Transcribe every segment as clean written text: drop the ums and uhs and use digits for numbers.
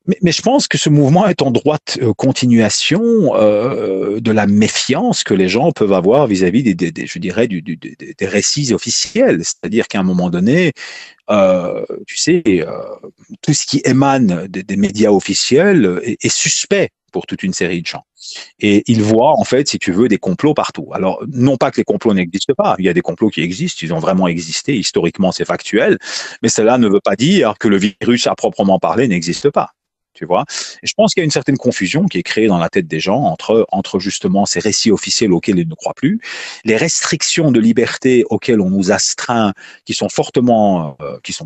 Mais je pense que ce mouvement est en droite continuation de la méfiance que les gens peuvent avoir vis-à-vis je dirais, des récits officiels. C'est-à-dire qu'à un moment donné, tu sais, tout ce qui émane des médias officiels est suspect pour toute une série de gens. Et ils voient, en fait, si tu veux, des complots partout. Alors, non pas que les complots n'existent pas, il y a des complots qui existent, ils ont vraiment existé, historiquement c'est factuel, mais cela ne veut pas dire que le virus à proprement parler n'existe pas. Tu vois. Et je pense qu'il y a une certaine confusion qui est créée dans la tête des gens entre justement ces récits officiels auxquels ils ne croient plus, les restrictions de liberté auxquelles on nous astreint, qui sont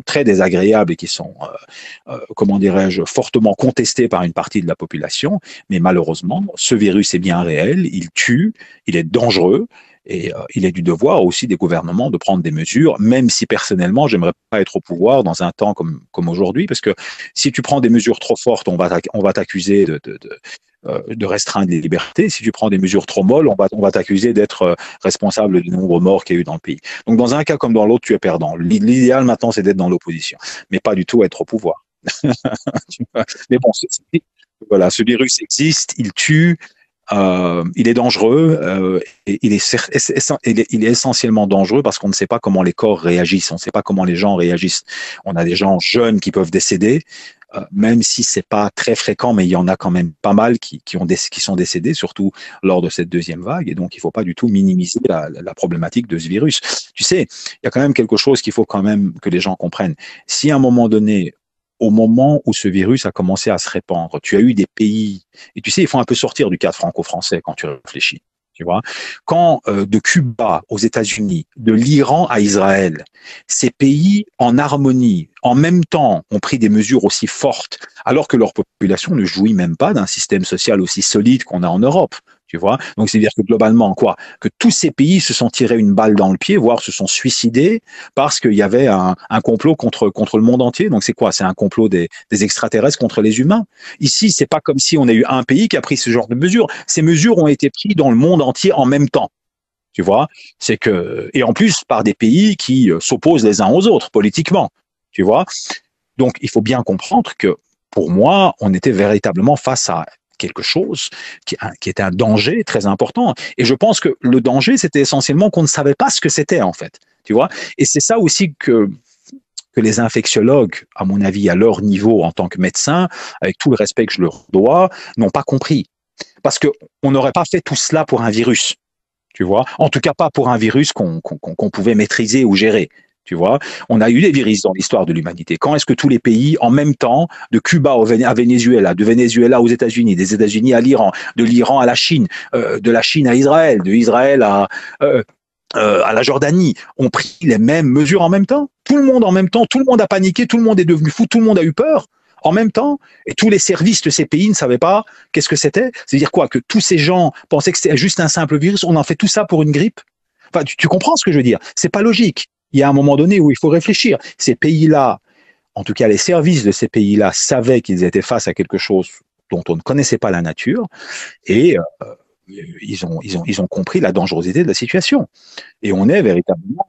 très désagréables et qui sont, comment dirais-je, fortement contestées par une partie de la population. Mais malheureusement, ce virus est bien réel, il tue, il est dangereux. Et il est du devoir aussi des gouvernements de prendre des mesures, même si personnellement, j'aimerais pas être au pouvoir dans un temps comme aujourd'hui, parce que si tu prends des mesures trop fortes, on va t'accuser de restreindre les libertés. Si tu prends des mesures trop molles, on va t'accuser d'être responsable du nombre de morts qu'il y a eu dans le pays. Donc dans un cas comme dans l'autre, tu es perdant. L'idéal maintenant, c'est d'être dans l'opposition, mais pas du tout être au pouvoir. Mais bon, voilà, ce virus existe, il tue. Il est dangereux, et il est essentiellement dangereux parce qu'on ne sait pas comment les corps réagissent, on ne sait pas comment les gens réagissent. On a des gens jeunes qui peuvent décéder, même si c'est pas très fréquent, mais il y en a quand même pas mal qui sont décédés, surtout lors de cette deuxième vague, et donc il faut pas du tout minimiser la problématique de ce virus. Tu sais, il y a quand même quelque chose qu'il faut quand même que les gens comprennent. Si à un moment donné, au moment où ce virus a commencé à se répandre, tu as eu des pays, et tu sais, il faut un peu sortir du cadre franco-français quand tu réfléchis. Tu vois, quand de Cuba aux États-Unis, de l'Iran à Israël, ces pays en harmonie, en même temps, ont pris des mesures aussi fortes, alors que leur population ne jouit même pas d'un système social aussi solide qu'on a en Europe. Tu vois, donc c'est-à-dire que globalement, quoi, que tous ces pays se sont tirés une balle dans le pied, voire se sont suicidés parce qu'il y avait un complot contre le monde entier. Donc c'est quoi? C'est un complot des extraterrestres contre les humains. Ici, c'est pas comme si on a eu un pays qui a pris ce genre de mesures. Ces mesures ont été prises dans le monde entier en même temps. Tu vois, c'est que, et en plus par des pays qui s'opposent les uns aux autres politiquement. Tu vois, donc il faut bien comprendre que pour moi, on était véritablement face à quelque chose qui était un danger très important. Et je pense que le danger, c'était essentiellement qu'on ne savait pas ce que c'était, en fait. Tu vois? Et c'est ça aussi que les infectiologues, à mon avis, à leur niveau en tant que médecins, avec tout le respect que je leur dois, n'ont pas compris. Parce qu'on n'aurait pas fait tout cela pour un virus. Tu vois? En tout cas, pas pour un virus qu'on pouvait maîtriser ou gérer. Tu vois, on a eu des virus dans l'histoire de l'humanité. Quand est-ce que tous les pays, en même temps, de Cuba à Venezuela, de Venezuela aux États-Unis, des États-Unis à l'Iran, de l'Iran à la Chine, de la Chine à Israël, de Israël à la Jordanie, ont pris les mêmes mesures en même temps? Tout le monde en même temps, tout le monde a paniqué, tout le monde est devenu fou, tout le monde a eu peur en même temps, et tous les services de ces pays ne savaient pas qu'est-ce que c'était. C'est-à-dire quoi? Que tous ces gens pensaient que c'était juste un simple virus, on en fait tout ça pour une grippe? Enfin, tu comprends ce que je veux dire? C'est pas logique. Il y a un moment donné où il faut réfléchir. Ces pays-là, en tout cas les services de ces pays-là, savaient qu'ils étaient face à quelque chose dont on ne connaissait pas la nature, et ils ont compris la dangerosité de la situation. Et on est véritablement.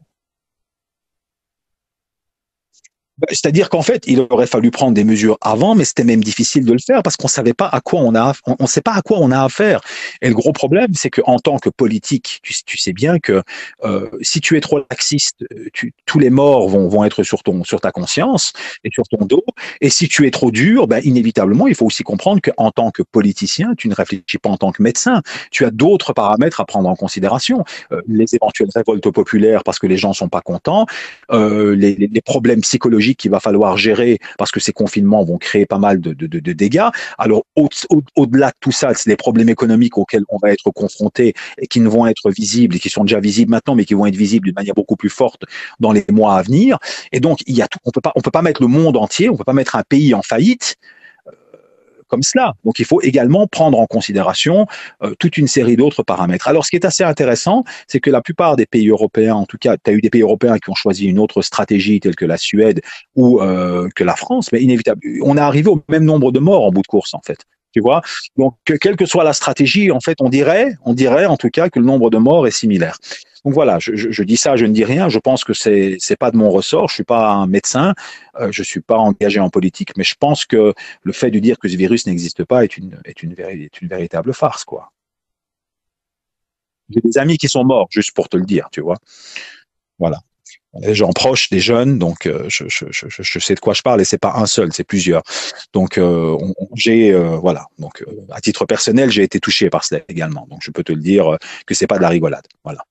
C'est-à-dire qu'en fait, il aurait fallu prendre des mesures avant, mais c'était même difficile de le faire parce qu'on savait pas à quoi on sait pas à quoi on a affaire. Et le gros problème, c'est qu'en tant que politique, tu sais bien que si tu es trop laxiste, tous les morts vont être sur ta conscience et sur ton dos. Et si tu es trop dur, ben, inévitablement, il faut aussi comprendre qu'en tant que politicien, tu ne réfléchis pas en tant que médecin. Tu as d'autres paramètres à prendre en considération. Les éventuelles révoltes populaires parce que les gens sont pas contents, les problèmes psychologiques qu'il va falloir gérer parce que ces confinements vont créer pas mal de dégâts. Alors, au-delà de tout ça, c'est les problèmes économiques auxquels on va être confronté et qui ne vont être visibles et qui sont déjà visibles maintenant, mais qui vont être visibles d'une manière beaucoup plus forte dans les mois à venir. Et donc, il y a tout, on peut pas mettre le monde entier, on peut pas mettre un pays en faillite comme cela. Donc, il faut également prendre en considération toute une série d'autres paramètres. Alors, ce qui est assez intéressant, c'est que la plupart des pays européens, en tout cas, tu as eu des pays européens qui ont choisi une autre stratégie, telle que la Suède ou que la France, mais inévitablement, on est arrivé au même nombre de morts en bout de course, en fait. Tu vois? Donc, quelle que soit la stratégie, en fait, on dirait en tout cas que le nombre de morts est similaire. Donc voilà, je dis ça, je ne dis rien. Je pense que c'est pas de mon ressort. Je suis pas un médecin, je suis pas engagé en politique, mais je pense que le fait de dire que ce virus n'existe pas est une véritable farce, quoi. J'ai des amis qui sont morts, juste pour te le dire, tu vois. Voilà. Des gens proches, des jeunes, donc je sais de quoi je parle et c'est pas un seul, c'est plusieurs. Donc j'ai voilà, donc à titre personnel, j'ai été touché par cela également. Donc je peux te le dire que c'est pas de la rigolade. Voilà.